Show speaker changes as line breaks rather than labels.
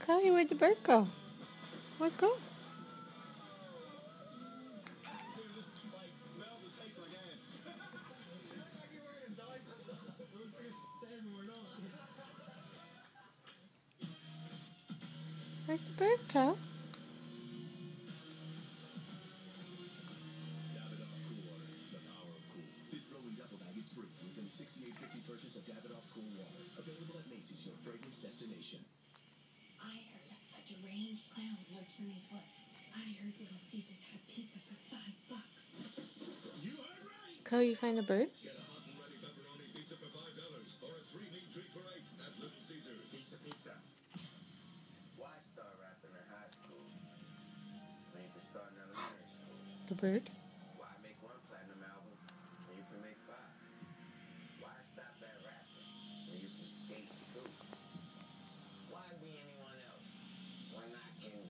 Chloe, where'd the bird go? Where'd it go? Where's the bird go?
This growing duffel bag is free within $68.50 purchase of Davidoff Cool Water. Available at Macy's, your fragrance destination.
I heard a deranged clown lurks in these woods. I heard Little Caesars has pizza for $5.
You heard right!
Chloe, you find the bird?
Get a hot and ready pepperoni pizza for $5 or a 3-meat treat for $8 at Little Caesars. Pizza.
Why start rapping in high school? Made for starting elementary school.
The bird?